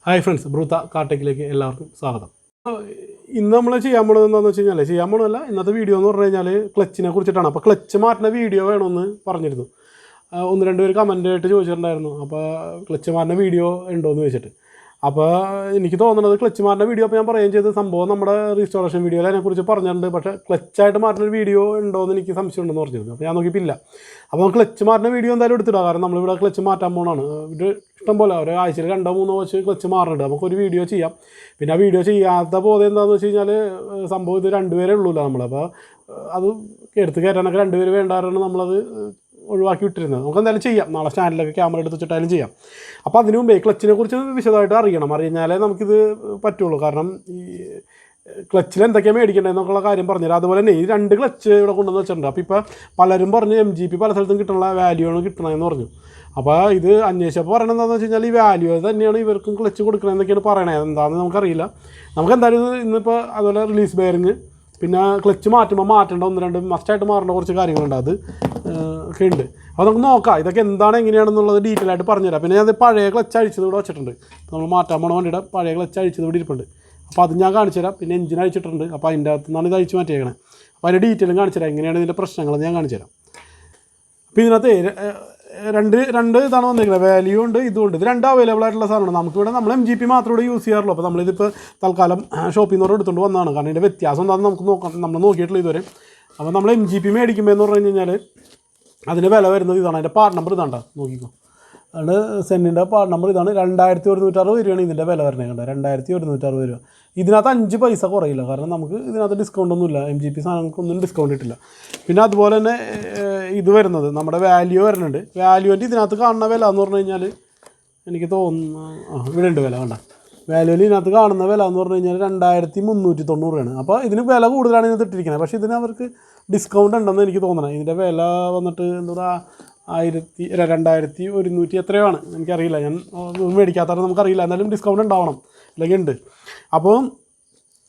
Hi friends, ബ്രൂത്ത കാർട്ടേക്കിലേക്ക് എല്ലാവർക്കും സ്വാഗതം. ഇന്ന് നമ്മൾ ചെയ്യാൻ പോണത് എന്താണെന്ന് വെച്ച് കഴിഞ്ഞാൽ, ചെയ്യാൻ പോകണമല്ല, ഇന്നത്തെ വീഡിയോ എന്ന് പറഞ്ഞു കഴിഞ്ഞാൽ ക്ലച്ചിനെ കുറിച്ചിട്ടാണ്. അപ്പോൾ ക്ലച്ച് മാറ്റുന്ന വീഡിയോ വേണമെന്ന് പറഞ്ഞിരുന്നു. ഒന്ന് രണ്ട് പേര് കമൻ്റ് ആയിട്ട് ചോദിച്ചിട്ടുണ്ടായിരുന്നു. അപ്പോൾ ക്ലച്ച് മാറ്റുന്ന വീഡിയോ ഉണ്ടോ എന്ന് ചോദിച്ചിട്ട്. അപ്പോൾ എനിക്ക് തോന്നുന്നത് ക്ലച്ച് മാറ്റുന്ന വീഡിയോ അപ്പോൾ ഞാൻ പറയുകയും ചെയ്ത്, സംഭവം നമ്മുടെ റീസ്റ്റോറേഷൻ വീഡിയോയിൽ അതിനെക്കുറിച്ച് പറഞ്ഞിട്ടുണ്ട്. പക്ഷേ ക്ലച്ചായിട്ട് മാറ്റുന്ന വീഡിയോ ഉണ്ടോ എന്ന് എനിക്ക് സംശയം ഉണ്ടെന്ന് പറഞ്ഞിരുന്നു. അപ്പോൾ ഞാൻ നോക്കിയിട്ടില്ല. അപ്പോൾ ക്ലച്ച് മാറ്റുന്ന വീഡിയോ എന്തായാലും എടുത്തിടാം. കാരണം നമ്മളിവിടെ ക്ലച്ച് മാറ്റാൻ പോകണമാണ്. ഇത് ഇഷ്ടംപോലെ ഒരു ആഴ്ചയിൽ 2-3 വെച്ച് ക്ലച്ച് മാറുന്നുണ്ട്. നമുക്കൊരു വീഡിയോ ചെയ്യാം. പിന്നെ ആ വീഡിയോ ചെയ്യാത്ത പോലെ എന്താണെന്ന് വെച്ച് കഴിഞ്ഞാൽ, സംഭവം ഇത് 2 പേരേ ഉള്ളൂല്ലോ നമ്മൾ. അപ്പോൾ അത് എടുത്ത് കയറ്റാനൊക്കെ 2 പേര് വേണ്ടാറാണ് നമ്മളത് ഒഴിവാക്കി വിട്ടിരുന്നത്. നമുക്ക് എന്തായാലും ചെയ്യാം. നാളെ സ്റ്റാൻഡിലൊക്കെ ക്യാമറ എടുത്ത് വെച്ചിട്ടായാലും ചെയ്യാം. അപ്പോൾ അതിന് മുമ്പേ ക്ലച്ചിനെ കുറിച്ച് വിശദമായിട്ട് അറിഞ്ഞാലേ നമുക്കിത് പറ്റുള്ളൂ. കാരണം ഈ ക്ലച്ചിൽ എന്തൊക്കെയാണ് മേടിക്കേണ്ടതെന്നൊക്കെയുള്ള കാര്യം പറഞ്ഞുതരാം. അതുപോലെ തന്നെ ഈ 2 ക്ലച്ച് ഇവിടെ കൊണ്ടുവന്ന് വെച്ചിട്ടുണ്ട്. അപ്പോൾ ഇപ്പോൾ പലരും പറഞ്ഞ് MGP പല സ്ഥലത്തും കിട്ടുന്ന വാല്യൂ ആണ് കിട്ടണമെന്ന് പറഞ്ഞു. അപ്പോൾ ഇത് അന്വേഷിച്ചപ്പോൾ പറയണത് എന്താണെന്ന് വെച്ച് കഴിഞ്ഞാൽ, ഈ വാല്യൂ തന്നെയാണ് ഇവർക്കും ക്ലച്ച് കൊടുക്കണമെന്നൊക്കെയാണ് പറയണത്. എന്താണെന്ന് നമുക്കറിയില്ല. നമുക്ക് എന്തായാലും ഇന്നിപ്പോൾ അതുപോലെ റിലീസ് ബെയറിങ്, പിന്നെ ക്ലച്ച് മാറ്റുമ്പോൾ മാറ്റേണ്ട 1-2 മസ്റ്റായിട്ട് മാറേണ്ട കുറച്ച് കാര്യങ്ങളുണ്ട്. അത് ഒക്കെ ഉണ്ട്. അപ്പോൾ നമുക്ക് നോക്കാം ഇതൊക്കെ എന്താണ് എങ്ങനെയാണെന്നുള്ളത് ഡീറ്റെയിൽ ആയിട്ട് പറഞ്ഞുതരാം. പിന്നെ അത് പഴയ ക്ലച്ച് അഴിച്ചത് ഇവിടെ വെച്ചിട്ടുണ്ട്. നമ്മൾ മാറ്റാൻ പോണ വണ്ടിയുടെ പഴയ ക്ലച്ച് അഴിച്ചത് ഇവിടെ ഇരിപ്പുണ്ട്. അപ്പോൾ അത് ഞാൻ കാണിച്ചു തരാം. പിന്നെ എഞ്ചിൻ അഴിച്ചിട്ടുണ്ട്. അപ്പോൾ അതിൻ്റെ അകത്തു നിന്നാണ് ഇത് അഴിച്ച് മാറ്റിയേക്കണേ. അപ്പോൾ അതിൻ്റെ ഡീറ്റെയിലും കാണിച്ചു തരാം. എങ്ങനെയാണ് ഇതിൻ്റെ പ്രശ്നങ്ങളെന്ന് ഞാൻ കാണിച്ചു തരാം. അപ്പോൾ ഇതിനകത്ത് രണ്ട് ഇതാണ് വന്നിരിക്കുന്നത്. വാല്യൂ ഉണ്ട്, ഇതുണ്ട്. ഇത് 2 അവൈലബിൾ ആയിട്ടുള്ള സാധനമാണ്. നമുക്കിവിടെ നമ്മൾ MGP മാത്രമേ ഇവിടെ യൂസ് ചെയ്യാറുള്ളൂ. അപ്പോൾ നമ്മളിതിപ്പോൾ തൽക്കാലം ഷോപ്പിൽ നിന്ന് എടുത്തുകൊണ്ട് വന്നതാണ്. കാരണം ഇതിൻ്റെ വ്യത്യാസം എന്താണെന്ന് നമുക്ക് നോക്കാം. നമ്മൾ നോക്കിയിട്ടുള്ള ഇതുവരെ. അപ്പോൾ നമ്മൾ MGP മേടിക്കുമ്പോൾ എന്ന് പറഞ്ഞു കഴിഞ്ഞാൽ അതിൻ്റെ വില വരുന്നത് ഇതാണ്. അതിൻ്റെ പാർട്ട് നമ്പർ ഇതാണ്ട, നോക്കിക്കോ. അതുകൊണ്ട് സെന്നിൻ്റെ പാർട്ട് നമ്പർ ഇതാണ്. 2160 രൂപയാണ് ഇതിൻ്റെ വില വരുന്നത്. കണ്ടോ, 2160 രൂപ. ഇതിനകത്ത് 5 പൈസ കുറയില്ല. കാരണം നമുക്ക് ഇതിനകത്ത് ഡിസ്കൗണ്ട് ഒന്നുമില്ല. MGP സാധനങ്ങൾക്കൊന്നും ഡിസ്കൗണ്ട് ഇട്ടില്ല. പിന്നെ അതുപോലെ തന്നെ ഇത് വരുന്നത് നമ്മുടെ വാല്യൂ വരുന്നുണ്ട്. വാല്യൂവിൻ്റെ ഇതിനകത്ത് കാണുന്ന വില എന്ന് പറഞ്ഞു കഴിഞ്ഞാൽ, എനിക്ക് തോന്നുന്നു ഇവിടെ ഉണ്ട് വില. വേണ്ട, വാല്യൂവിൽ ഇതിനകത്ത് കാണുന്ന വില എന്ന് പറഞ്ഞു കഴിഞ്ഞാൽ 2390 രൂപയാണ്. അപ്പോൾ ഇതിന് വില കൂടുതലാണ് ഇതിനകത്ത് ഇട്ടിരിക്കുന്നത്. പക്ഷേ ഇതിന് അവർക്ക് ഡിസ്കൗണ്ട് ഉണ്ടെന്ന് എനിക്ക് തോന്നണം. ഇതിൻ്റെ വില വന്നിട്ട് എന്താ 2100 എത്രയാണ് എനിക്കറിയില്ല. ഞാൻ മേടിക്കാത്തവരെ നമുക്കറിയില്ല. എന്നാലും ഡിസ്കൗണ്ട് ഉണ്ടാവണം, അല്ലെങ്കിൽ ഉണ്ട്. അപ്പോൾ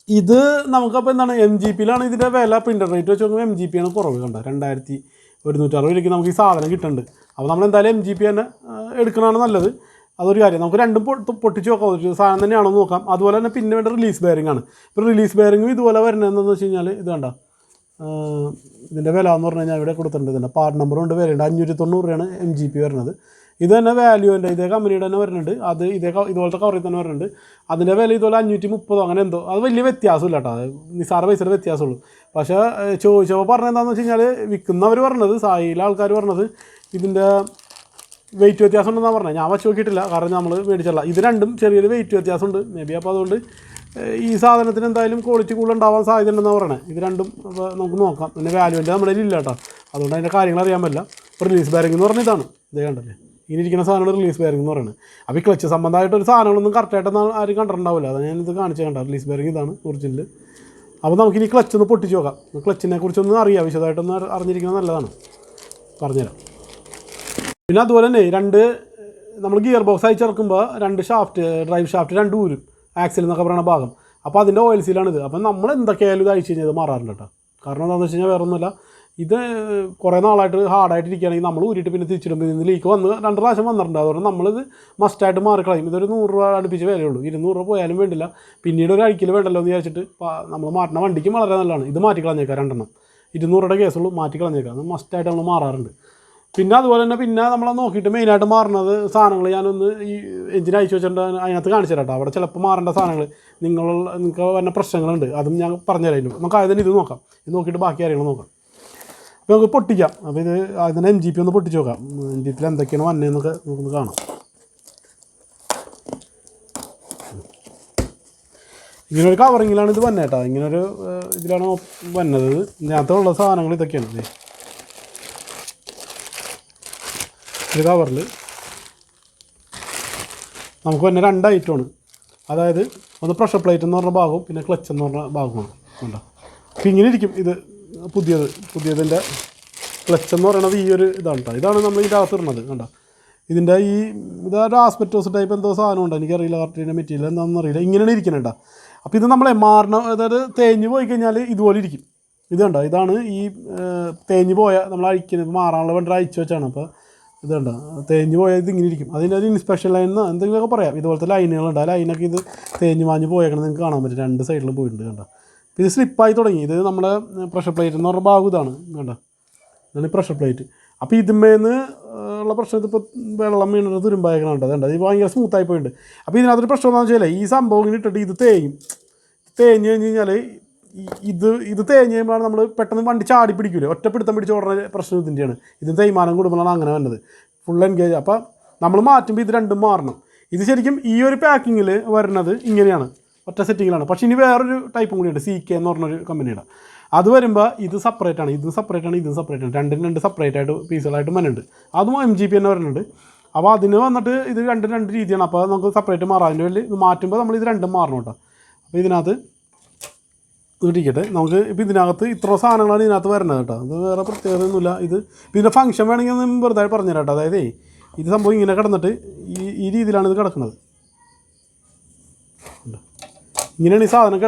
ഇത് നമുക്കപ്പോൾ എന്താണ്, MGPയിലാണ് ഇതിൻ്റെ വില. പ്രിൻ്റർ റേറ്റ് വെച്ച് നോക്കുമ്പോൾ MGP ആണ് കുറവ്. കണ്ട, 2160 രൂപയ്ക്ക് നമുക്ക് ഈ സാധനം കിട്ടുന്നുണ്ട്. അപ്പോൾ നമ്മളെന്തായാലും MGP തന്നെ എടുക്കണതാണ് നല്ലത്. അതൊരു കാര്യം. നമുക്ക് രണ്ടും പൊട്ടിച്ച് നോക്കാം. ഒരു സാധനം തന്നെയാണോ നോക്കാം. അതുപോലെ തന്നെ പിന്നെ വേണ്ട റിലീസ് ബെയറിംഗ് ആണ്. ഇപ്പോൾ റിലീസ് ബെയറിംഗും ഇതുപോലെ വരുന്നത് എന്താണെന്ന് വെച്ച് കഴിഞ്ഞാൽ, ഇത് കണ്ട, ഇതിൻ്റെ വില എന്ന് പറഞ്ഞു കഴിഞ്ഞാൽ ഇവിടെ കൊടുത്തിട്ടുണ്ട്. ഇതിൻ്റെ പാർട്ട് നമ്പർ കൊണ്ട് വിലയുണ്ട്. 590 രൂപയാണ് MGP വരുന്നത്. ഇത് തന്നെ വാല്യൂവിൻ്റെ ഇതേ കമ്പനിയുടെ തന്നെ വരുന്നുണ്ട്. അത് ഇതുപോലത്തെ കവറിൽ തന്നെ വരുന്നുണ്ട്. അതിൻ്റെ വില ഇതുപോലെ 530 അങ്ങനെ എന്തോ. അത് വലിയ വ്യത്യാസമില്ല കേട്ടോ. അത് നിസാര പൈസയുടെ വ്യത്യാസമുള്ളൂ. പക്ഷേ ചോദിച്ചപ്പോൾ പറഞ്ഞത് എന്താണെന്ന് വെച്ച് കഴിഞ്ഞാൽ, വിൽക്കുന്നവർ പറഞ്ഞത്, സായിയിലെ ആൾക്കാർ പറഞ്ഞത് ഇതിൻ്റെ വെയിറ്റ് വ്യത്യാസം ഉണ്ടെന്നാണ് പറഞ്ഞത്. ഞാൻ വച്ച് നോക്കിയിട്ടില്ല, കാരണം നമ്മൾ മേടിച്ചല്ല. ഇത് രണ്ടും ചെറിയൊരു വെയിറ്റ് വ്യത്യാസമുണ്ട് മേ ബി. അപ്പോൾ അതുകൊണ്ട് ഈ സാധനത്തിന് എന്തായാലും ക്വാളിറ്റി കൂടുതൽ ഉണ്ടാവാൻ സാധ്യത ഉണ്ടെന്നാണ് പറയുന്നത്. ഇത് രണ്ടും അപ്പോൾ നമുക്ക് നോക്കാം. പിന്നെ വാല്യൂവിൻ്റെ നമ്മുടെ ഇല്ല കേട്ടോ. അതുകൊണ്ട് അതിൻ്റെ കാര്യങ്ങൾ അറിയാൻ പറ്റില്ല. ഇപ്പോൾ റിലീസ് ബെയറിംഗ് എന്ന് പറഞ്ഞാൽ ഇതാണ്. ഇതേ കണ്ടല്ലേ, ഇങ്ങനെ ഇരിക്കുന്ന സാധനമാണ് റിലീസ് ബെയറിംഗ് എന്ന് പറയുന്നത്. അപ്പോൾ ഈ ക്ലച്ച് സംബന്ധമായിട്ടൊരു സാധനങ്ങളൊന്നും കറക്റ്റായിട്ടൊന്നും ആരും കണ്ടിട്ടുണ്ടാവില്ല. അത് ഞാനിത് കാണിച്ചു കണ്ട. റിലീസ് ബെയറിംഗ് ഇതാണ് ഒറിജിനൽ. അപ്പോൾ നമുക്കിനി ക്ലച്ച് ഒന്ന് പൊട്ടിച്ച് നോക്കാം. ക്ലച്ചിനെ കുറിച്ചൊന്നും അറിയാം, വിശദമായിട്ടൊന്ന് അറിഞ്ഞിരിക്കുന്നത് നല്ലതാണ്. പറഞ്ഞുതരാം. പിന്നെ അതുപോലെ തന്നെ നമ്മൾ ഗിയർ ബോക്സ് അയച്ചിറക്കുമ്പോൾ 2 ഷാഫ്റ്റ്, ഡ്രൈവ് ഷാഫ്റ്റ് 2 ഊരും, ആക്സിൽ എന്നൊക്കെ പറയുന്ന ഭാഗം. അപ്പോൾ അതിൻ്റെ ഓയിൽ സീലാണിത്. അപ്പം നമ്മൾ എന്തൊക്കെയായാലും ഇത് അയച്ചു കഴിഞ്ഞാൽ ഇത് മാറാറുണ്ട് കേട്ടോ. കാരണം എന്താണെന്ന് വെച്ച് കഴിഞ്ഞാൽ വേറെ ഒന്നുമില്ല, ഇത് കുറേ നാളായിട്ട് ഹാർഡായിട്ട് ഇരിക്കുകയാണെങ്കിൽ നമ്മൾ ഊരിയിട്ട് പിന്നെ തിരിച്ചിടുമ്പോൾ ഇതിന് ലീക്ക് 2 പ്രാവശ്യം വന്നിട്ടുണ്ട്. അതുകൊണ്ട് നമ്മളിത് മസ്റ്റായിട്ട് മാറിക്കളയും. ഇതൊരു 100 രൂപ അടുപ്പിച്ച് വിലയുള്ളൂ. 200 രൂപ പോയാലും വേണ്ടില്ല. പിന്നീട് ഒരു അഴിക്കൽ വേണ്ടല്ലോ എന്ന് വിചാരിച്ചിട്ട് നമ്മൾ മാറ്റുന്ന വണ്ടിക്കും വളരെ നല്ലതാണ്. ഇത് മാറ്റിക്കളഞ്ഞേക്കാം. 2 200 രൂപയുടെ കേസുള്ളൂ, മാറ്റിക്കളഞ്ഞേക്കാം. അത് മസ്റ്റായിട്ട് നമ്മൾ മാറാറുണ്ട്. പിന്നെ അതുപോലെ തന്നെ പിന്നെ നമ്മൾ നോക്കിയിട്ട് മെയിനായിട്ട് മാറുന്നത് സാധനങ്ങൾ ഞാനൊന്ന് ഈ എഞ്ചിൻ അയച്ചു വെച്ചിട്ടുണ്ട്. അതിനകത്ത് കാണിച്ചു തരാം കേട്ടോ. അവിടെ ചിലപ്പോൾ മാറേണ്ട സാധനങ്ങൾ നിങ്ങൾക്ക് വരുന്ന പ്രശ്നങ്ങളുണ്ട്. അതും ഞാൻ പറഞ്ഞുതരാം. നമുക്ക് ആദ്യം ഇത് നോക്കാം. ഇത് നോക്കിയിട്ട് ബാക്കി കാര്യങ്ങൾ നോക്കാം. അപ്പോൾ നമുക്ക് പൊട്ടിക്കാം. അപ്പോൾ ഇത് അതിന് MGP ഒന്ന് പൊട്ടിച്ച് നോക്കാം. MGPയിൽ എന്തൊക്കെയാണ് വന്നതെന്നൊക്കെ നമുക്കൊന്ന് കാണാം. ഇങ്ങനൊരു കവറിങ്ങിലാണ് ഇത് വന്നത് കേട്ടോ. ഇങ്ങനൊരു ഇതിലാണ് വന്നത്. ഇതിനകത്തുള്ള സാധനങ്ങൾ ഇതൊക്കെയാണ്. ഒരു കവറിൽ നമുക്ക് തന്നെ 2 ഐറ്റമാണ്. അതായത് ഒന്ന് പ്രഷർ പ്ലേറ്റ് എന്ന് പറഞ്ഞ ഭാഗവും പിന്നെ ക്ലച്ച് എന്ന് പറഞ്ഞ ഭാഗമാണ്. കണ്ടോ, അപ്പോൾ ഇങ്ങനെ ഇരിക്കും. ഇത് പുതിയതിൻ്റെ ക്ലച്ച് എന്ന് പറയുന്നത് ഈ ഒരു ഇതാണ് കേട്ടോ. ഇതാണ് നമ്മൾ ഇതിൻ്റെ അകത്ത് ഇടുന്നത്. കണ്ടോ, ഇതിൻ്റെ ഇതൊരു ആസ്പെറ്റോസ് ടൈപ്പ് എന്തോ സാധനമുണ്ട്. എനിക്കറിയില്ല കറക്റ്റ് മെറ്റീരിയൽ എന്താണെന്ന് അറിയില്ല. ഇങ്ങനെയാണ് ഇരിക്കുന്നത് കേട്ടോ. അപ്പോൾ ഇത് നമ്മളെ അതായത് തേഞ്ഞ് പോയി കഴിഞ്ഞാൽ ഇതുപോലെ ഇരിക്കും. ഇത് കണ്ടോ, ഇതാണ് ഈ തേഞ്ഞ് പോയ നമ്മൾ അഴിക്കുന്നത് മാറാനുള്ള വേണ്ടി അയച്ചു വെച്ചാണ്. അപ്പോൾ ഇതുണ്ട് തേഞ്ഞ് പോയത് ഇങ്ങനെ ഇരിക്കും. അതിൻ്റെ ഒരു ഇൻസ്പെക്ഷൻ ലൈൻ എന്നോ എന്തെങ്കിലുമൊക്കെ പറയാം. ഇതുപോലത്തെ ലൈനുകളുണ്ട്. ആ ലൈനൊക്കെ ഇത് തേഞ്ഞ് മാഞ്ഞ് പോയേക്കണം നിങ്ങൾക്ക് കാണാൻ പറ്റും. രണ്ട് സൈഡിലും പോയിട്ടുണ്ട് കണ്ടോ. ഇത് സ്ലിപ്പായി തുടങ്ങി. ഇത് നമ്മുടെ പ്രഷർ പ്ലേറ്റ് എന്ന് പറഞ്ഞ ഭാഗം ഇതാണ് കണ്ടോ. ഇതാണ് പ്രഷർ പ്ലേറ്റ്. അപ്പോൾ ഇതിന്മേന്ന് ഉള്ള പ്രശ്നം ഇതിപ്പോൾ വെള്ളം വീണിട്ട് തുരുമ്പായേക്കണം കേട്ടോ. അതുണ്ട് ഇത് ഭയങ്കര സ്മൂത്തായി പോയിട്ടുണ്ട്. അപ്പോൾ ഇതിനകത്തൊരു പ്രശ്നം എന്താണെന്ന് വെച്ചാൽ ഈ സംഭവം ഇങ്ങനെ ഇട്ടിട്ട് ഇത് തേഞ്ഞ് കഴിഞ്ഞ് കഴിഞ്ഞാൽ ഇത് തേഞ്ഞ് കഴിയുമ്പോഴാണ് നമ്മൾ പെട്ടെന്ന് വണ്ടി ചാടി പിടിക്കില്ലേ, ഒറ്റപ്പിടുത്തം പിടിച്ച് ഓടുന്ന പ്രശ്നം ഇതിൻ്റെയാണ്. ഇത് തേയ്മാനം കൂടുമ്പോഴാണ് അങ്ങനെ വന്നത്. Full engage. അപ്പോൾ നമ്മൾ മാറ്റുമ്പോൾ ഇത് രണ്ടും മാറണം. ഇത് ശരിക്കും ഈ ഒരു പാക്കിങ്ങിൽ വരുന്നത് ഇങ്ങനെയാണ്, ഒറ്റ സെറ്റിങ്ങിലാണ്. പക്ഷേ ഇനി വേറൊരു ടൈപ്പും കൂടിയുണ്ട്, CK എന്ന് പറഞ്ഞൊരു കമ്പനിയുടെ. അത് വരുമ്പോൾ ഇത് സെപ്പറേറ്റാണ്, ഇതും സെപ്പറേറ്റാണ്, ഇതും സെപ്പറേറ്റാണ്. രണ്ട് സെപ്പറേറ്റ് ആയിട്ട് പീസുകളായിട്ട് വരുന്നുണ്ട്. അതും MGP തന്നെ വരുന്നുണ്ട്. അപ്പോൾ അതിന് വന്നിട്ട് ഇത് രണ്ട് രീതിയാണ്. അപ്പോൾ നമുക്ക് സെപ്പറേറ്റ് മാറാം. അതിൻ്റെ വലിയ ഇത് മാറ്റുമ്പോൾ നമ്മൾ ഇത് രണ്ടും മാറണം കേട്ടോ. അപ്പോൾ ഇതിനകത്ത് ഇരിക്കട്ടെ. നമുക്ക് ഇപ്പോൾ ഇതിനകത്ത് ഇത്ര സാധനങ്ങളാണ് ഇതിനകത്ത് വരുന്നത് കേട്ടോ. അത് വേറെ പ്രത്യേകതയൊന്നുമില്ല. ഇത് ഇതിൻ്റെ ഫംഗ്ഷൻ വേണമെങ്കിൽ ഒന്ന് വെറുതെ പറഞ്ഞുതരാം കേട്ടോ. അതായത് ഇത് സംഭവം ഇങ്ങനെ കിടന്നിട്ട് ഈ രീതിയിലാണ് ഇത് കിടക്കുന്നത്. ഇങ്ങനെയാണ് ഈ സാധനം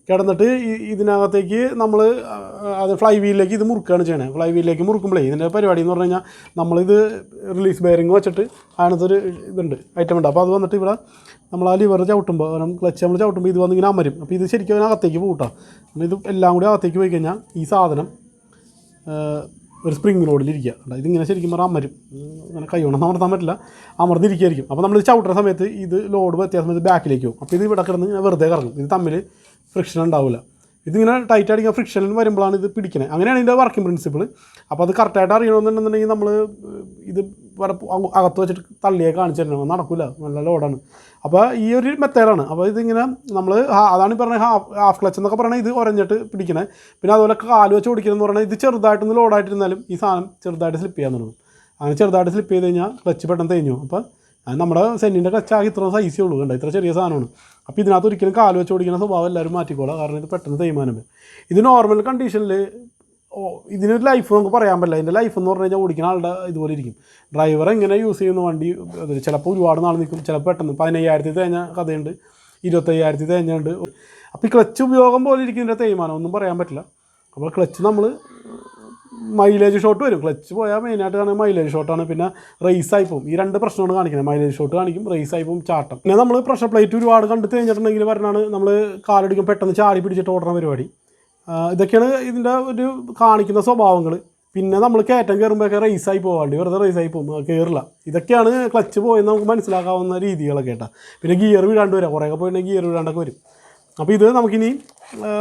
കിടന്നിട്ട് ഇതിനകത്തേക്ക് നമ്മൾ അത് ഫ്ലൈ വീലിലേക്ക് ഇത് മുറുക്കുകയാണ് ചെയ്യണത്. ഫ്ലൈ വീലിലേക്ക് മുറുക്കുമ്പോഴേ ഇതിൻ്റെ പരിപാടി എന്ന് പറഞ്ഞു കഴിഞ്ഞാൽ നമ്മളിത് റിലീസ് ബെയറിങ് വെച്ചിട്ട് അതിനകത്തൊരു ഇതുണ്ട്, ഐറ്റം ഉണ്ട്. അപ്പോൾ അത് വന്നിട്ട് ഇവിടെ നമ്മൾ ആ ലിവർ ചവിട്ടുമ്പോൾ ക്ലച്ച് നമ്മൾ ചവിട്ടുമ്പോൾ ഇത് വന്നിങ്ങനെ അമരും. അപ്പോൾ ഇത് ശരിക്കും അതിനകത്തേക്ക് പോകട്ടോ. ഇത് എല്ലാം കൂടി അകത്തേക്ക് പോയി കഴിഞ്ഞാൽ ഈ സാധനം ഒരു സ്പ്രിങ് റോഡിലിരിക്കുക. ഇതിങ്ങനെ ശരിക്കും പറഞ്ഞാൽ അമരും. അങ്ങനെ കൈകൊണ്ട് അമർത്താൻ പറ്റില്ല, അമർന്നിരിക്കുകയായിരിക്കും. അപ്പോൾ നമ്മൾ ചവിട്ടുന്ന സമയത്ത് ഇത് ലോഡ് വ്യത്യാസം സമയത്ത് ബാക്കിലേക്ക് പോകും. അപ്പോൾ ഇത് ഇവിടെ കിടന്ന് ഇങ്ങനെ വെറുതെ കറങ്ങും. ഇത് തമ്മിൽ ഫ്രിക്ഷൻ ഉണ്ടാവില്ല. ഇതിങ്ങനെ ടൈറ്റ് അടിക്കാൻ ഫ്രിക്ഷൻ വരുമ്പോഴാണ് ഇത് പിടിക്കണേ. അങ്ങനെയാണ് ഇതിൻ്റെ വർക്കിംഗ് പ്രിൻസിപ്പിൾ. അപ്പോൾ അത് കറക്റ്റായിട്ട് അറിയണമെന്നുണ്ടെന്നുണ്ടെങ്കിൽ നമ്മൾ ഇത് അകത്ത് വെച്ചിട്ട് തള്ളിയെ കാണിച്ചു തരണം, നടക്കില്ല, നല്ല ലോഡാണ്. അപ്പോൾ ഈ ഒരു മെത്തേഡാണ്. അപ്പോൾ ഇതിങ്ങനെ നമ്മൾ അതാണ് ഈ പറഞ്ഞത് ഹാഫ് ക്ലച്ച് എന്നൊക്കെ പറഞ്ഞാൽ ഇത് ഉരഞ്ഞിട്ട് പിടിക്കണേ. പിന്നെ അതുപോലെ കാല് വെച്ച് ഓടിക്കണമെന്ന് പറഞ്ഞാൽ ഇത് ചെറുതായിട്ടൊന്ന് ലോഡായിട്ടിരുന്നാലും ഈ സാധനം ചെറുതായിട്ട് സ്ലിപ്പ് ചെയ്യാൻ തുടങ്ങും. അങ്ങനെ ചെറുതായിട്ട് സ്ലിപ്പ് ചെയ്ത് കഴിഞ്ഞാൽ ക്ലച്ച് പെട്ടെന്ന് തേഞ്ഞു. അപ്പോൾ നമ്മുടെ സെന്നിൻ്റെ ക്ലച്ചാകി ഇത്ര സൈസേ ഉള്ളൂ കണ്ടോ, ഇത്ര ചെറിയ സാധനമാണ്. അപ്പോൾ ഇതിനകത്ത് ഒരിക്കലും കാല് വെച്ച് ഓടിക്കുന്ന സ്വഭാവം എല്ലാവരും മാറ്റിക്കോളാം, കാരണം ഇത് പെട്ടെന്ന് തേയ്മാനം വരും. ഇത് നോർമൽ കണ്ടീഷനിൽ ഇതിനൊരു ലൈഫ് നമുക്ക് പറയാൻ പറ്റില്ല. ഇതിൻ്റെ ലൈഫ് എന്ന് പറഞ്ഞു കഴിഞ്ഞാൽ ഓടിക്കുന്ന ആളുടെ ഇതുപോലെ ഇരിക്കും. ഡ്രൈവർ എങ്ങനെ യൂസ് ചെയ്യുന്ന വണ്ടി ചിലപ്പോൾ ഒരുപാട് നാൾ നിൽക്കും, ചിലപ്പോൾ പെട്ടെന്ന് 15,000 തേഞ്ഞ കഥയുണ്ട്, 25,000 തേഞ്ഞുണ്ട്. അപ്പോൾ ഈ ക്ലച്ച് ഉപയോഗം പോലെ ഇരിക്കുന്നതിൻ്റെ തേയ്മാനം ഒന്നും പറയാൻ പറ്റില്ല. അപ്പോൾ ക്ലച്ച് നമ്മൾ മൈലേജ് ഷോട്ട് വരും. ക്ലച്ച് പോയാൽ മെയിനായിട്ട് കാണുന്നത് മൈലേജ് ഷോട്ടാണ്. പിന്നെ റേസായി പോകും. ഈ രണ്ട് പ്രശ്നമാണ് കാണിക്കുന്നത്. മൈലേജ് ഷോട്ട് കാണിക്കും, റേസായി പോകും, ചാട്ടം. പിന്നെ നമ്മൾ പ്രഷർ പ്ലേറ്റ് ഒരുപാട് കണ്ട് തേഞ്ഞിട്ടുണ്ടെങ്കിൽ പറഞ്ഞാണ് നമ്മൾ കാലടിക്കും പെട്ടെന്ന് ചാടി പിടിച്ചിട്ട് ഓടുന്ന പരിപാടി. ഇതൊക്കെയാണ് ഇതിൻ്റെ ഒരു കാണിക്കുന്ന സ്വഭാവങ്ങൾ. പിന്നെ നമ്മൾ കയറ്റം കയറുമ്പോഴൊക്കെ റേസായി പോകാണ്ട് വെറുതെ റേസായി പോകും, കയറില്ല. ഇതൊക്കെയാണ് ക്ലച്ച് പോയെന്ന് നമുക്ക് മനസ്സിലാക്കാവുന്ന രീതികളൊക്കെ കേട്ടോ. പിന്നെ ഗിയർ വീഴാണ്ട് വരാം, കുറേയൊക്കെ പോയിട്ടുണ്ടെങ്കിൽ ഗിയർ വീഴാണ്ടൊക്കെ വരും. അപ്പോൾ ഇത് നമുക്കിനി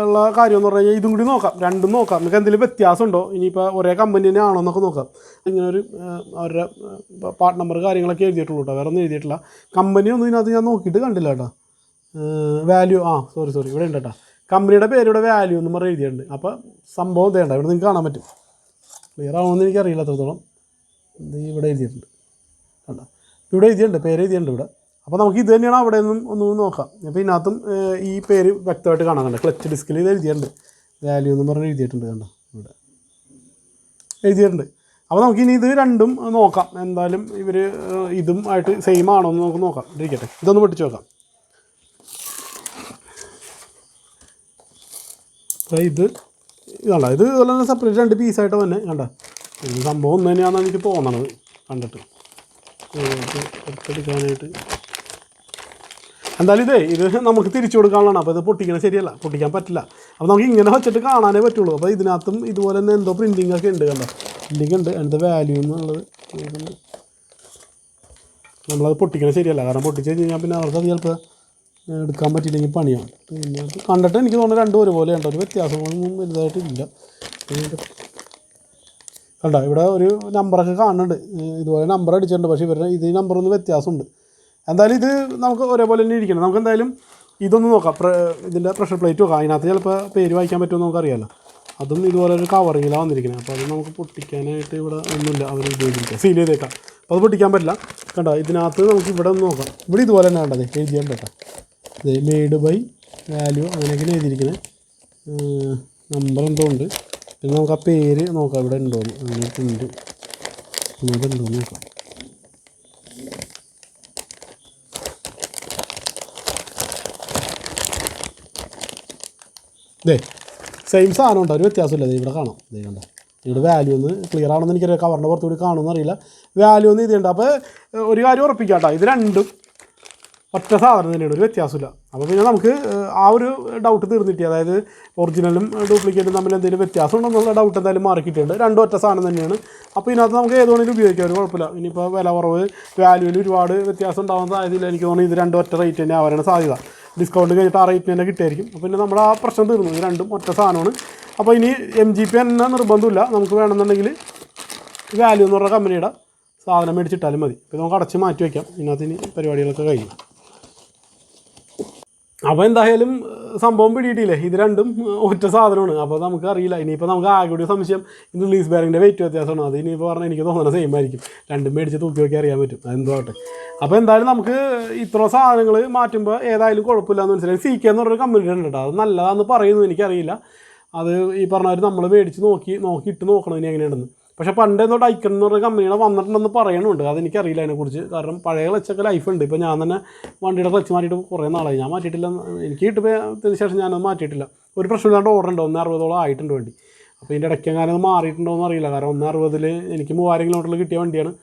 ഉള്ള കാര്യം എന്ന് പറഞ്ഞു കഴിഞ്ഞാൽ ഇതും കൂടി നോക്കാം, രണ്ടും നോക്കാം. നമുക്ക് എന്തെങ്കിലും വ്യത്യാസമുണ്ടോ, ഇനിയിപ്പോൾ ഒരേ കമ്പനി തന്നെ ആണോ എന്നൊക്കെ നോക്കാം. ഇങ്ങനെ ഒരു അവരുടെ പാർട്ട് നമ്പർ കാര്യങ്ങളൊക്കെ എഴുതിയിട്ടുള്ളൂ കേട്ടോ, വേറെ ഒന്നും എഴുതിയിട്ടില്ല. കമ്പനി ഒന്നും ഇതിനകത്ത് ഞാൻ നോക്കിയിട്ട് കണ്ടില്ല കേട്ടോ. വാല്യൂ സോറി ഇവിടെ ഉണ്ട് കേട്ടോ. കമ്പനിയുടെ പേര് ഇവിടെ വാല്യൂ എന്ന് പറഞ്ഞ് എഴുതിയിട്ടുണ്ട്. അപ്പോൾ സംഭവം തേണ്ട ഇവിടെ നിങ്ങൾക്ക് കാണാൻ പറ്റും. ക്ലിയർ ആവുമെന്ന് എനിക്കറിയില്ല അത്രത്തോളം. ഇത് ഇവിടെ എഴുതിയിട്ടുണ്ട് കണ്ടോ, ഇവിടെ എഴുതിയിട്ടുണ്ട്, പേര് എഴുതിയിട്ടുണ്ട് ഇവിടെ. അപ്പോൾ നമുക്ക് ഇത് തന്നെയാണ് അവിടെ നിന്നും ഒന്ന് നോക്കാം. അപ്പോൾ ഇതിനകത്തും ഈ പേര് വ്യക്തമായിട്ട് കാണാൻ കണ്ടോ, ക്ലച്ച് ഡിസ്കിൽ ഇത് എഴുതിയിട്ടുണ്ട്, വാല്യൂ എന്ന് പറഞ്ഞ് എഴുതിയിട്ടുണ്ട് കണ്ടോ, ഇവിടെ എഴുതിയിട്ടുണ്ട്. അപ്പോൾ നമുക്കിനി ഇത് രണ്ടും നോക്കാം. എന്തായാലും ഇവർ ഇതും ആയിട്ട് സെയിം ആണോ എന്ന് നമുക്ക് നോക്കാം. ഇരിക്കട്ടെ, ഇതൊന്ന് പൊട്ടിച്ച് നോക്കാം. അപ്പോൾ ഇതുണ്ടോ, ഇത് ഇതുപോലെ തന്നെ സെപ്പറേറ്റ് രണ്ട് പീസായിട്ട് തന്നെ കണ്ടോ. ഇത് സംഭവം ഒന്ന് തന്നെയാണെന്ന് എനിക്ക് തോന്നണത് കണ്ടിട്ട് എടുത്തെടുക്കാനായിട്ട്. എന്തായാലും ഇത് നമുക്ക് തിരിച്ചു കൊടുക്കാനുള്ളതാണ്. അപ്പോൾ ഇത് പൊട്ടിക്കണം ശരിയല്ല, പൊട്ടിക്കാൻ പറ്റില്ല. അപ്പോൾ നമുക്ക് ഇങ്ങനെ വെച്ചിട്ട് കാണാനേ പറ്റുള്ളൂ. അപ്പോൾ ഇതിനകത്തും ഇതുപോലെ തന്നെ എന്തോ പ്രിൻറ്റിങ് ഒക്കെ ഉണ്ട് കണ്ടോ, പ്രിൻറ്റിങ് ഉണ്ട്. അതിൻ്റെ വാല്യൂ എന്നുള്ളത് നമ്മളത് പൊട്ടിക്കണം ശരിയല്ല, കാരണം പൊട്ടിച്ച് കഴിഞ്ഞ് കഴിഞ്ഞാൽ പിന്നെ അവർക്കത് ചിലപ്പോൾ എടുക്കാൻ പറ്റിയില്ലെങ്കിൽ പണിയാണ്. പിന്നെ കണ്ടിട്ട് എനിക്ക് തോന്നുന്നു രണ്ടും ഒരുപോലെ ഉണ്ടോ, ഒരു വ്യത്യാസങ്ങളൊന്നും വലുതായിട്ടില്ല കണ്ടോ. ഇവിടെ ഒരു നമ്പറൊക്കെ കാണുന്നുണ്ട്, ഇതുപോലെ നമ്പർ അടിച്ചിട്ടുണ്ട്. പക്ഷേ ഇവരുടെ ഇത് നമ്പറൊന്നും വ്യത്യാസമുണ്ട്. എന്തായാലും ഇത് നമുക്ക് ഒരേപോലെ തന്നെ ഇരിക്കണം. നമുക്ക് എന്തായാലും ഇതൊന്ന് നോക്കാം, ഇതിൻ്റെ പ്രഷർ പ്ലേറ്റ് നോക്കാം. അതിനകത്ത് ചിലപ്പോൾ പേര് വായിക്കാൻ പറ്റുമെന്ന് നമുക്കറിയാമല്ലോ. അതും ഇതുപോലെ ഒരു കവറിങ്ങിലാണ് വന്നിരിക്കുന്നത്. അപ്പോൾ അത് നമുക്ക് പൊട്ടിക്കാനായിട്ട് ഇവിടെ ഒന്നുമില്ല, അവർ ഉപയോഗിച്ചിരിക്കുക, സീൽ ചെയ്തേക്കാം. അപ്പോൾ അത് പൊട്ടിക്കാൻ പറ്റില്ല കണ്ടോ. ഇതിനകത്ത് നമുക്ക് ഇവിടെ ഒന്ന് നോക്കാം. ഇവിടെ ഇതുപോലെ തന്നെ വേണ്ടത് എഴുതിയുണ്ട് കേട്ടോ. ഇത് മെയ്ഡ് ബൈ വാല്യൂ അങ്ങനെയൊക്കെ എഴുതിയിരിക്കുന്നത്, നമ്പർ എന്തോ ഉണ്ട്. പിന്നെ നമുക്ക് ആ പേര് നോക്കാം ഇവിടെ ഉണ്ടോയെന്ന്. അങ്ങനെയൊക്കെ ഉണ്ട്, അതുണ്ടോയെന്ന് നോക്കാം. സെയിം സാധനം ഉണ്ടോ, ഒരു വ്യത്യാസമില്ല. ഇവിടെ കാണാം, കണ്ടോ, ഇവിടെ വാല്യൂ ഒന്ന് ക്ലിയർ ആണെന്ന് എനിക്കറിയാം, കവറിൻ്റെ പുറത്തുകൂടി കാണുമെന്ന് അറിയില്ല. വാല്യൂ ഒന്ന് ഇതുണ്ട്. അപ്പോൾ ഒരു കാര്യം ഉറപ്പിക്കാം കേട്ടോ, ഇത് രണ്ടും ഒറ്റ സാധനം തന്നെയാണ്, ഒരു വ്യത്യാസമില്ല. അപ്പോൾ പിന്നെ നമുക്ക് ആ ഒരു ഡൗട്ട് തീർന്നിട്ട്, അതായത് ഒറിജിനലും ഡ്യൂപ്ലിക്കേറ്റും തമ്മിൽ എന്തെങ്കിലും വ്യത്യാസം ഉണ്ടെന്നുള്ള ഡൗട്ട് എന്തായാലും മാറി കിട്ടിയിട്ടുണ്ട്. രണ്ടും ഒറ്റ സാധനം തന്നെയാണ്. അപ്പോൾ ഇതിനകത്ത് നമുക്ക് ഏത് വേണമെങ്കിലും ഉപയോഗിക്കാം, ഒരു കുഴപ്പമില്ല. ഇനിയിപ്പോൾ വില കുറവ്, വാല്യൂവിൽ ഒരുപാട് വ്യത്യാസം ഉണ്ടാവാൻ സാധ്യതയില്ല. എനിക്ക് തോന്നുന്നു ഇത് രണ്ടും ഒറ്റ റേറ്റ് തന്നെ ആവാനാണ് സാധ്യത. ഡിസ്കൗണ്ട് കഴിഞ്ഞിട്ട് ആ റേറ്റ് തന്നെ കിട്ടിയായിരിക്കും. അപ്പോൾ പിന്നെ നമ്മുടെ ആ പ്രശ്നം തീർന്നു. ഇത് രണ്ടും ഒറ്റ സാധനമാണ്. അപ്പോൾ ഇനി MGP തന്നെ നിർബന്ധമില്ല, നമുക്ക് വേണമെന്നുണ്ടെങ്കിൽ വാല്യൂ എന്ന് പറഞ്ഞ കമ്പനിയുടെ സാധനം മേടിച്ചിട്ടാലും മതി. ഇപ്പോൾ നമുക്ക് അടച്ച് മാറ്റി വയ്ക്കാം. ഇതിനകത്ത് ഇനി പരിപാടികളൊക്കെ കഴിയും. അപ്പോൾ എന്തായാലും സംഭവം പിടിയിട്ടില്ലേ, ഇത് രണ്ടും ഒറ്റ സാധനമാണ്. അപ്പോൾ നമുക്ക് അറിയില്ല. ഇനിയിപ്പോൾ നമുക്ക് ആകെ കൂടി സംശയം ഇത് റിലീസ് ബെയറിങ്ങിൻ്റെ വെയിറ്റ് വ്യത്യാസമാണ്. അത് ഇനിയിപ്പോൾ പറഞ്ഞാൽ എനിക്ക് തോന്നുന്ന സെയിം ആയിരിക്കും. രണ്ടും മേടിച്ച് തൂക്കി നോക്കി അറിയാൻ പറ്റും, അതെന്തോ ആട്ടെ. അപ്പോൾ എന്തായാലും നമുക്ക് ഇത്ര സാധനങ്ങൾ മാറ്റുമ്പോൾ ഏതായാലും കുഴപ്പമില്ല എന്ന് മനസ്സിലായി. CK എന്ന് പറഞ്ഞൊരു കമ്പനി ഉണ്ട് കേട്ടോ, അത് നല്ലതാണെന്ന് പറയുന്നു, എനിക്കറിയില്ല. അത് ഈ പറഞ്ഞവർ നമ്മൾ മേടിച്ച് നോക്കിയിട്ട് നോക്കണം ഇനി എങ്ങനെയാണെന്ന്. പക്ഷേ പണ്ട് എന്തോ ഡൈക്കൺ എന്ന് പറഞ്ഞ കമ്പനിയുടെ വന്നിട്ടുണ്ടെന്ന് പറയുന്നുണ്ട്, അതെനിക്കറിയില്ല അതിനെക്കുറിച്ച്. കാരണം പഴയ ക്ലച്ചൊക്കെ ലൈഫ് ഉണ്ട്. ഇപ്പോൾ ഞാൻ തന്നെ വണ്ടിയുടെ ക്ലച്ച് മാറ്റിയിട്ട് കുറേ നാളായി, ഞാൻ മാറ്റിയിട്ടില്ല. എനിക്ക് കിട്ടുമ്പോൾ ശേഷം ഞാനത് മാറ്റിയിട്ടില്ല. ഒരു പ്രശ്നമില്ലാണ്ട് ഓർഡർ ഉണ്ട്, 160 ആയിട്ടുണ്ട് വണ്ടി. അപ്പോൾ ഇതിൻ്റെ ഇടയ്ക്ക് എങ്ങാനും മാറിയിട്ടുണ്ടോ എന്ന് അറിയില്ല. കാരണം 160 എനിക്ക് 3000 കിലോമീറ്ററിൽ കിട്ടിയ വണ്ടിയാണ്.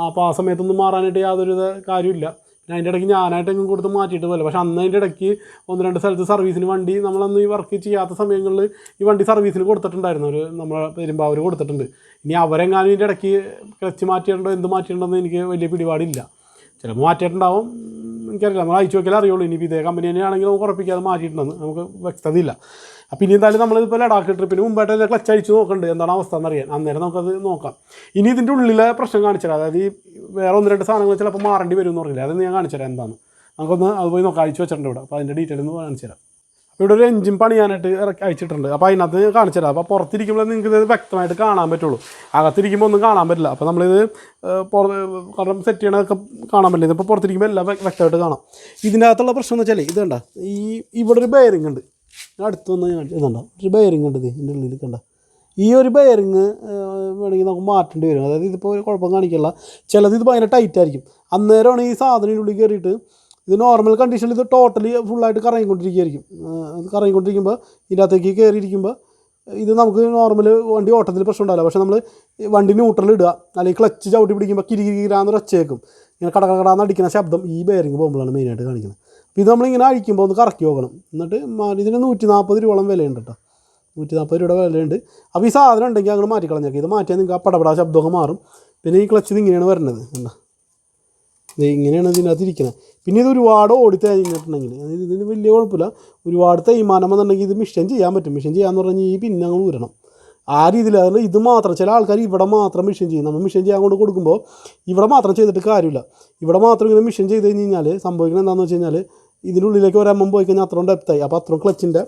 അപ്പോൾ ആ സമയത്തൊന്നും മാറാനായിട്ട് യാതൊരു കാര്യമില്ല. പിന്നെ അതിൻ്റെ ഇടയ്ക്ക് ഞാനായിട്ടെങ്കിലും കൊടുത്ത് മാറ്റിയിട്ട് പോലെ. പക്ഷേ അന്ന് അതിൻ്റെ ഇടയ്ക്ക് 1-2 സ്ഥലത്ത് സർവീസിന് വണ്ടി നമ്മളന്ന് ഈ വർക്ക് ചെയ്യാത്ത സമയങ്ങളിൽ ഈ വണ്ടി സർവീസിന് കൊടുത്തിട്ടുണ്ടായിരുന്നു. നമ്മളെ പെരുമ്പാവൂർ കൊടുത്തിട്ടുണ്ട്. ഇനി അവരെങ്ങാനും ഇതിൻ്റെ ഇടയ്ക്ക് ക്ലച്ച് മാറ്റിയിട്ടുണ്ടോ എന്ത് മാറ്റിയിട്ടുണ്ടോ എന്ന് എനിക്ക് വലിയ പിടിപാടില്ല. ചിലപ്പോൾ മാറ്റിയിട്ടുണ്ടാവും, എനിക്കറിയില്ല. നമ്മൾ അയച്ചു നോക്കിയാൽ അറിയുള്ളൂ. ഇനിയിപ്പോൾ ഇതേ കമ്പനി തന്നെയാണെങ്കിൽ നമുക്ക് ഉറപ്പിക്കാതെ മാറ്റിയിട്ടുണ്ടെന്ന് നമുക്ക് വ്യക്തതയില്ല. അപ്പോൾ ഇനി എന്തായാലും നമ്മളിപ്പോൾ ലഡാക്ക് ട്രിപ്പിന് മുമ്പായിട്ട് ക്ലച്ച് അടിച്ച് നോക്കുന്നുണ്ട് എന്താണ് അവസ്ഥ എന്നറിയാൻ. അന്നേരം നമുക്കത് നോക്കാം. ഇനി ഇതിൻ്റെ ഉള്ളിലെ പ്രശ്നം കാണിച്ചു തരാം. അതായത് ഈ വേറെ 1-2 സാധനങ്ങൾ ചിലപ്പോൾ മാറേണ്ടി വരും എന്ന് പറഞ്ഞില്ല, അതൊന്ന് ഞാൻ കാണിച്ചു തരാം എന്താണ്. നമുക്കൊന്ന് അത് പോയി നോക്കാം, അയച്ചു വെച്ചിട്ടുണ്ട് ഇവിടെ. അപ്പോൾ അതിൻ്റെ ഡീറ്റെയിൽ ഒന്ന് കാണിച്ചു തരാം. അപ്പോൾ ഇവിടെ ഒരു എഞ്ചിൻ പണിയാനായിട്ട് അയച്ചിട്ടുണ്ട്. അപ്പോൾ അതിനകത്ത് കാണിച്ചു തരാം. അപ്പോൾ പുറത്തിരിക്കുമ്പോൾ നിങ്ങൾക്ക് ഇത് വ്യക്തമായിട്ട് കാണാൻ പറ്റുള്ളൂ, അകത്തിരിക്കുമ്പോൾ ഒന്നും കാണാൻ പറ്റില്ല. അപ്പോൾ നമ്മളിത് കാരണം സെറ്റ് ചെയ്യണതൊക്കെ കാണാൻ പറ്റില്ല. ഇതിപ്പോൾ പുറത്തിരിക്കുമ്പോൾ എല്ലാം വ്യക്തമായിട്ട് കാണാം. ഇതിൻ്റെ അകത്തുള്ള പ്രശ്നം എന്ന് വെച്ചാൽ ഇത് കണ്ട, ഇവിടെ ഒരു ബെയറിംഗ് ഉണ്ട്. അടുത്തൊന്ന് ഇതുണ്ട, ഒരു ബെയറിംഗ് ഉണ്ട് ഇതിൻ്റെ ഉള്ളിൽ കണ്ട. ഈ ഒരു ബെയറിങ് വേണമെങ്കിൽ നമുക്ക് മാറ്റേണ്ടി വരും. അതായത് ഇതിപ്പോൾ ഒരു കുഴപ്പം കാണിക്കില്ല, ചിലത് ഇത് ഭയങ്കര ടൈറ്റ് ആയിരിക്കും. അന്നേരമാണ് ഈ സാധനം ഉള്ളിൽ കയറിയിട്ട് ഇത് നോർമൽ കണ്ടീഷനിൽ ഇത് ടോട്ടലി ഫുള്ളായിട്ട് കറങ്ങിക്കൊണ്ടിരിക്കുകയായിരിക്കും. അത് കറങ്ങിക്കൊണ്ടിരിക്കുമ്പോൾ ഇതിനകത്തേക്ക് കയറിയിരിക്കുമ്പോൾ ഇത് നമുക്ക് നോർമൽ വണ്ടി ഓട്ടത്തിൽ പ്രശ്നം ഉണ്ടാവില്ല. പക്ഷേ നമ്മൾ വണ്ടി ന്യൂട്രൽ ഇടുക അല്ലെങ്കിൽ ക്ലച്ച് ചവിട്ടി പിടിക്കുമ്പോൾ കിരികിരാന്ന് ഒച്ചയേക്കും, ഇങ്ങനെ കടകടാന്ന് അടിക്കുന്ന ശബ്ദം ഈ ബെയറിങ് പോകുമ്പോഴാണ് മെയിനായിട്ട് കാണിക്കുന്നത്. അപ്പോൾ ഇത് നമ്മളിങ്ങനെ അഴിക്കുമ്പോൾ ഒന്ന് കറക്കി നോക്കണം. എന്നിട്ട് ഇതിന് 140 രൂപയോളം വിലയുണ്ട് കേട്ടോ, 140 രൂപയുടെ വിലയുണ്ട്. അപ്പോൾ ഈ സാധനം ഉണ്ടെങ്കിൽ അങ്ങോട്ട് മാറ്റിക്കളഞ്ഞേക്കാം. ഇത് മാറ്റിയാൽ നിങ്ങൾക്ക് ആ പടപടാ ശബ്ദമൊക്കെ മാറും. പിന്നെ ഈ ക്ലച്ച് ഇങ്ങനെയാണ് വരുന്നത്, എന്താ ഇങ്ങനെയാണ് ഇതിനകത്ത് ഇരിക്കുന്നത്. പിന്നെ ഇത് ഒരുപാട് ഓടി തേഞ്ഞിട്ടുണ്ടെങ്കിൽ ഇതിന് വലിയ കുഴപ്പമില്ല. ഒരുപാട് തേയ്മാനം എന്നുണ്ടെങ്കിൽ ഇത് മിഷൻ ചെയ്യാൻ പറ്റും. മിഷൻ ചെയ്യാന്ന് പറഞ്ഞാൽ ഈ പിന്നെ അങ്ങ് ഊരണം ആ രീതിയിൽ. അതിൽ ഇത് മാത്രം ചില ആൾക്കാർ ഇവിടെ മാത്രം മിഷൻ ചെയ്യും. നമ്മൾ മിഷൻ ചെയ്യാൻ കൊണ്ട് കൊടുക്കുമ്പോൾ ഇവിടെ മാത്രം ചെയ്തിട്ട് കാര്യമില്ല. ഇവിടെ മാത്രം ഇങ്ങനെ മിഷൻ ചെയ്ത് കഴിഞ്ഞ് കഴിഞ്ഞാൽ സംഭവിക്കുന്നത് എന്താണെന്ന് വെച്ച് കഴിഞ്ഞാൽ ഇതിനുള്ളിലേക്ക് ഒരു പോയി കഴിഞ്ഞാൽ അത്രയും ഡെപ്തായി. അപ്പോൾ അത്രയും ക്ലച്ചിൻ്റെ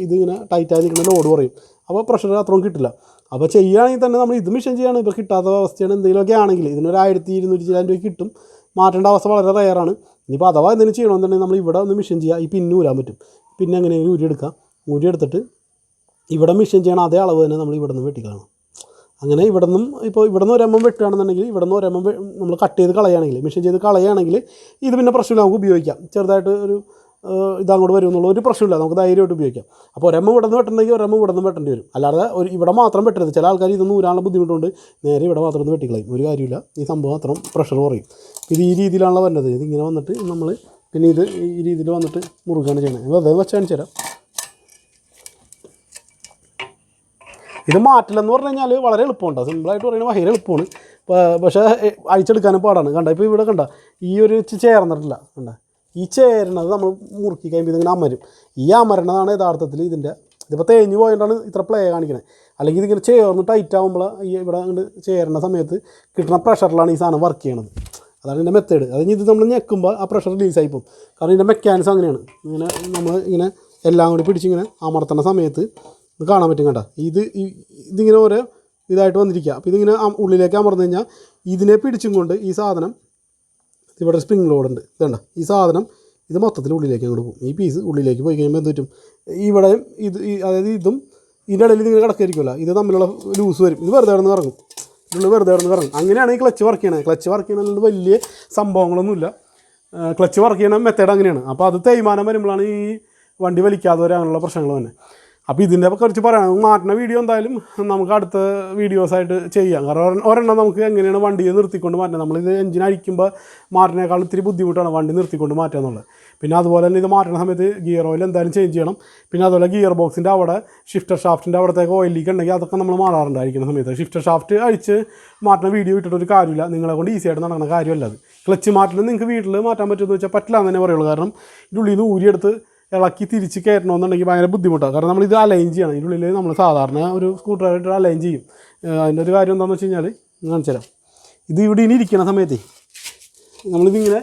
ഇതിങ്ങനെ ടൈറ്റായി നിൽക്കുന്ന ലോഡ് കുറയും. അപ്പോൾ പ്രഷർ അത്രയും കിട്ടില്ല. അപ്പോൾ ചെയ്യുകയാണെങ്കിൽ തന്നെ നമ്മൾ ഇത് മിഷൻ ചെയ്യുകയാണ്. ഇപ്പോൾ കിട്ടാത്ത അവസ്ഥയാണ് എന്തെങ്കിലുമൊക്കെ ആണെങ്കിൽ ഇതിനൊരു 1200-200 രൂപ കിട്ടും. മാറ്റേണ്ട അവസ്ഥ വളരെ റയറാണ്. ഇനിയിപ്പോൾ അഥവാ എന്തെങ്കിലും ചെയ്യണമെന്നുണ്ടെങ്കിൽ നമ്മൾ ഇവിടെ ഒന്ന് മിഷൻ ചെയ്യുക. ഈ പിന്നെ ഊരാൻ പറ്റും. പിന്നെ എങ്ങനെയെങ്കിലും ഊരിയെടുക്കാം. ഊരിയെടുത്തിട്ട് ഇവിടെ മിഷൻ ചെയ്യണം അതേ അളവ് തന്നെ നമ്മൾ ഇവിടെ നിന്ന് വെട്ടിക്കണം. അങ്ങനെ ഇവിടെ നിന്നും ഇപ്പോൾ ഇവിടെ നിന്ന് ഒരെണ്ണം വെട്ടുകയാണെന്നുണ്ടെങ്കിൽ ഇവിടെ നിന്ന് ഒരെണ്ണം നമ്മൾ കട്ട് ചെയ്ത് കളയുകയാണെങ്കിൽ മിഷൻ ചെയ്ത് കളയുകയാണെങ്കിൽ ഇത് പിന്നെ പ്രശ്നമില്ല, നമുക്ക് ഉപയോഗിക്കാം. ചെറുതായിട്ട് ഒരു ഇതങ്ങോട്ട് വരും എന്നുള്ള ഒരു പ്രശ്നമില്ല, നമുക്ക് ധൈര്യമായിട്ട് ഉപയോഗിക്കാം. അപ്പോൾ ഒരെണ്ണം ഇവിടെ നിന്ന് വെട്ടണമെങ്കിൽ ഒരെണ്ണം ഇവിടെ നിന്ന് വെട്ടേണ്ടി വരും. അല്ലാതെ ഇവിടെ മാത്രം വെട്ടരുത്. ചില ആൾക്കാർ ഇതൊന്നും ഊരാനുള്ള ബുദ്ധിമുട്ടുണ്ട്, നേരെ ഇവിടെ മാത്രം ഒന്ന് വെട്ടിക്കളയും. ഒരു കാര്യമില്ല, ഈ സംഭവം അത്രയും പ്രഷർ കുറയും. ഇത് ഈ രീതിയിലാണല്ലോ വരുന്നത്. ഇതിങ്ങനെ വന്നിട്ട് നമ്മൾ പിന്നെ ഇത് ഈ രീതിയിൽ വന്നിട്ട് മുറുകയാണ് ചെയ്യണത്. വെറുതെ വെച്ച് കാണിച്ചു തരാം. ഇത് മാറ്റില്ലെന്ന് പറഞ്ഞു കഴിഞ്ഞാൽ വളരെ എളുപ്പമുണ്ട്. സിമ്പിളായിട്ട് പറയുന്നത് ഭയങ്കര എളുപ്പമാണ്. പക്ഷേ അഴിച്ചെടുക്കാനും പാടാണ്. കണ്ട ഇപ്പോൾ ഇവിടെ കണ്ട ഈ ഒരു ചേർന്നിട്ടില്ല. കണ്ട ഈ ചേരണത് നമ്മൾ മുറുക്കി കഴിയുമ്പോൾ ഇതിങ്ങനെ അമരും. ഈ അമരണതാണ് യഥാർത്ഥത്തിൽ ഇതിപ്പോൾ തേഞ്ഞ് പോയതുകൊണ്ടാണ് ഇത്ര പ്ലേ കാണിക്കുന്നത്. അല്ലെങ്കിൽ ഇതിങ്ങനെ ചേർന്ന് ടൈറ്റ് ആകുമ്പോൾ ഈ ഇവിടെ അങ്ങോട്ട് ചേരുന്ന സമയത്ത് കിട്ടുന്ന പ്രഷറിലാണ് ഈ സാധനം വർക്ക് ചെയ്യണത്. അതാണ് ഇതിൻ്റെ മെത്തേഡ്. അതിന് ഇത് നമ്മൾ ഞെക്കുമ്പോൾ ആ പ്രഷർ റിലീസായി പോകും. കാരണം ഇതിൻ്റെ മെക്കാനിസം അങ്ങനെയാണ്. ഇങ്ങനെ നമ്മൾ ഇങ്ങനെ എല്ലാം കൂടി പിടിച്ചിങ്ങനെ അമർത്തുന്ന സമയത്ത് ഇത് കാണാൻ പറ്റും. കേട്ടോ ഇതിങ്ങനെ ഓരോ ഇതായിട്ട് വന്നിരിക്കുക. അപ്പോൾ ഇതിങ്ങനെ ഉള്ളിലേക്ക് അമർന്നു കഴിഞ്ഞാൽ ഇതിനെ പിടിച്ചും കൊണ്ട് ഈ സാധനം ഇവിടെ സ്പ്രിംഗ് ലോഡുണ്ട്. ഇതുണ്ട ഈ സാധനം ഇത് മൊത്തത്തിൽ ഉള്ളിലേക്ക് അങ്ങോട്ട് പോകും. ഈ പീസ് ഉള്ളിലേക്ക് പോയി കഴിയുമ്പോൾ എന്ത് പറ്റും, ഇവിടെയും അതായത് ഇതും ഇതിൻ്റെ ഇടയിൽ ഇതിങ്ങനെ കിടക്കായിരിക്കുമല്ലോ, ഇത് തമ്മിലുള്ള ലൂസ് വരും. ഇത് വെറുതെ കിടന്ന് കറങ്ങും, ഇതിനുള്ളിൽ വെറുതെ കിടന്ന് കറങ്ങും. അങ്ങനെയാണ് ഈ ക്ലച്ച് വർക്ക് ചെയ്യണത്. ക്ലച്ച് വർക്ക് ചെയ്യണമെന്നുള്ളത് വലിയ സംഭവങ്ങളൊന്നുമില്ല. ക്ലച്ച് വർക്ക് ചെയ്യണ മെത്തേഡ് അങ്ങനെയാണ്. അപ്പോൾ അത് തേയ്മാനം വരുമ്പോഴാണ് ഈ വണ്ടി വലിക്കാതെ വരെ അങ്ങനെയുള്ള പ്രശ്നങ്ങൾ തന്നെ. അപ്പോൾ ഇതിൻ്റെ കുറിച്ച് പറയാം. മാറ്റുന്ന വീഡിയോ എന്തായാലും നമുക്ക് അടുത്ത വീഡിയോസായിട്ട് ചെയ്യാം. കാരണം ഒരെണ്ണം നമുക്ക് എങ്ങനെയാണ് വണ്ടിയെ നിർത്തിക്കൊണ്ട് മാറ്റുന്നത്. നമ്മളിത് എഞ്ചിൻ അഴിക്കുമ്പോൾ മാറ്റുന്നതിനേക്കാൾ ഇത്തിരി ബുദ്ധിമുട്ടാണ് വണ്ടി നിർത്തിക്കൊണ്ട് മാറ്റുക എന്നുള്ളത്. പിന്നെ അതുപോലെ തന്നെ ഇത് മാറ്റുന്ന സമയത്ത് ഗിയർ ഓയിൽ എന്തായാലും ചേഞ്ച് ചെയ്യണം. പിന്നെ അതുപോലെ ഗിയർ ബോക്സിൻ്റെ അവിടെ ഷിഫ്റ്റർ ഷാഫ്റ്റിൻ്റെ അവിടത്തേക്ക് ഓയിൽ ലീക്ക് ഉണ്ടെങ്കിൽ അതൊക്കെ നമ്മൾ മാറാറുണ്ടായിരിക്കുന്ന സമയത്ത് ഷിഫ്റ്റർ ഷാഫ്റ്റ് അഴിച്ച് മാറ്റുന്ന വീഡിയോ ഇട്ടിട്ടൊരു കാര്യമില്ല. നിങ്ങളെ കൊണ്ട് ഈസി ആയിട്ട് നടക്കുന്ന കാര്യമല്ല അത്. ക്ലച്ച് മാറ്റൽ നിങ്ങൾക്ക് വീട്ടിൽ മാറ്റാൻ പറ്റുമെന്ന് വെച്ചാൽ പറ്റില്ല എന്ന് തന്നെ പറയുള്ളൂ. കാരണം ഇതിനുള്ളിൽ നിന്ന് ഊരിയെടുത്ത് ഇളക്കി തിരിച്ച് കയറ്റണമെന്നുണ്ടെങ്കിൽ ഭയങ്കര ബുദ്ധിമുട്ടാണ്. കാരണം നമ്മളിത് അലൈൻ ചെയ്യണം. ഇതിനുള്ളിൽ നമ്മൾ സാധാരണ ഒരു സ്ക്രൂ ഡ്രൈവർ അലൈൻ ചെയ്യും. അതിൻ്റെ ഒരു കാര്യം എന്താണെന്ന് വെച്ച് കഴിഞ്ഞാൽ കാണിച്ചു തരാം. ഇത് ഇവിടെ ഇനി ഇരിക്കുന്ന സമയത്ത് നമ്മളിതിങ്ങനെ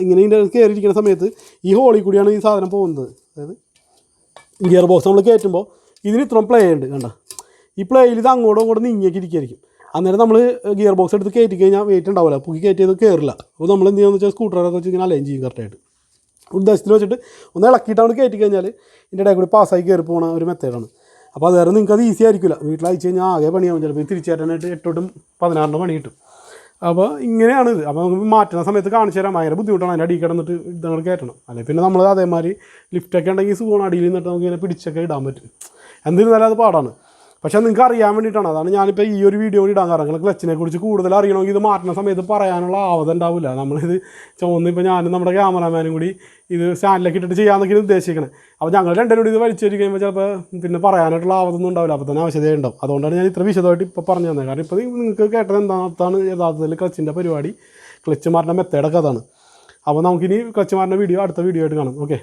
ഇങ്ങനെ ഇതിൻ്റെ കയറി ഇരിക്കുന്ന സമയത്ത് ഈ ഹോളിൽ കൂടിയാണ് ഈ സാധനം പോകുന്നത്. അതായത് ഗിയർ ബോക്സ് നമ്മൾ കയറ്റുമ്പോൾ ഇതിന് ഇത്രയും പ്ലേ ഉണ്ട് കണ്ട. ഈ പ്ലേയിൽ ഇത് അങ്ങോട്ടും നീങ്ങിയൊക്കെ ഇരിക്കുകയായിരിക്കും. അന്നേരം നമ്മൾ ഗിയർ ബോക്സ് എടുത്ത് കയറ്റി കഴിഞ്ഞാൽ വെയിറ്റ് ഉണ്ടാവില്ല, പുക്കി കയറ്റിയത് കയറില്ല. അപ്പോൾ നമ്മൾ എന്ത് ചെയ്യുകയെന്ന് വെച്ചാൽ സ്ക്രൂ ഡ്രൈവറൊക്കെ വെച്ച് ഇങ്ങനെ അലൈൻ ചെയ്യും കറക്റ്റായിട്ട്. ഉദ്ദേശത്തിന് വെച്ചിട്ട് ഒന്ന് ഇളക്കിയിട്ട് അവിടെ കയറ്റി കഴിഞ്ഞാൽ ഇതിൻ്റെ ഇടയിൽ കൂടി പാസ്സായി കയറി പോകുന്ന ഒരു മെത്തേഡാണ്. അപ്പോൾ അത് കാരണം നിങ്ങൾക്ക് അത് ഈസി ആയിരിക്കില്ല. വീട്ടിൽ അയച്ചു കഴിഞ്ഞാൽ ആകെ പണിയാവും. ചിലപ്പോൾ തിരിച്ചേറ്റാനായിട്ട് 8-16 പണി കിട്ടും. അപ്പോൾ ഇങ്ങനെയാണിത്. അപ്പോൾ നമുക്ക് മാറ്റുന്ന സമയത്ത് കാണിച്ചു തരാം. ഭയങ്കര ബുദ്ധിമുട്ടാണ്. അതിൻ്റെ അടിയിൽ കിടന്നിട്ട് ഇതങ്ങൾ കയറ്റണം. അല്ലെങ്കിൽ പിന്നെ നമ്മൾ അതേമാതിരി ലിഫ്റ്റൊക്കെ ഉണ്ടെങ്കിൽ സുഖമാണ്. അടിയിൽ നിന്നിട്ട് നമുക്ക് ഇങ്ങനെ പിടിച്ചൊക്കെ ഇടാൻ പറ്റും. എന്നിരുന്നാലും അത് പാടാണ്. പക്ഷേ നിങ്ങൾക്ക് അറിയാൻ വേണ്ടിയിട്ടാണ്. അതാണ് ഞാനിപ്പോൾ ഈ ഒരു വീഡിയോ ഇടാൻ കാരണം. നിങ്ങൾ ക്ലച്ചിനെ കുറിച്ച് കൂടുതൽ അറിയണമെങ്കിൽ ഇത് മാറ്റുന്ന സമയത്ത് പറയാനുള്ള ആവത് ഉണ്ടാവില്ല. നമ്മളിത് ഇപ്പോൾ ഞാനും നമ്മുടെ ക്യാമറാമാനും കൂടി ഇത് സ്റ്റാൻഡിലേക്ക് ഇട്ടിട്ട് ചെയ്യാമെന്നൊക്കെ ഉദ്ദേശിക്കണേ. അപ്പോൾ ഞങ്ങൾ രണ്ടുപേരും ഇത് വലിച്ചേരി കഴിയുമ്പോൾ ചിലപ്പോൾ പിന്നെ പറയാനായിട്ടുള്ള ആവതൊന്നും ഉണ്ടാവില്ല. അപ്പോൾ തന്നെ ആവശ്യത ഉണ്ടാവും. അതുകൊണ്ടാണ് ഞാൻ ഇത്ര വിശദമായിട്ട് ഇപ്പോൾ പറഞ്ഞു തന്നെ. കാരണം ഇപ്പോൾ നിങ്ങൾക്ക് കേട്ടത് എന്താണ് യഥാർത്ഥത്തിൽ ക്ലച്ചിൻ്റെ പരിപാടി, ക്ലച്ച് മാറ്റുന്ന മെത്തേഡൊക്കെ അതാണ്. അപ്പോൾ നമുക്കിനി ക്ലച്ച് മാറ്റുന്ന വീഡിയോ അടുത്ത വീഡിയോ ആയിട്ട് കാണാം. ഓക്കെ.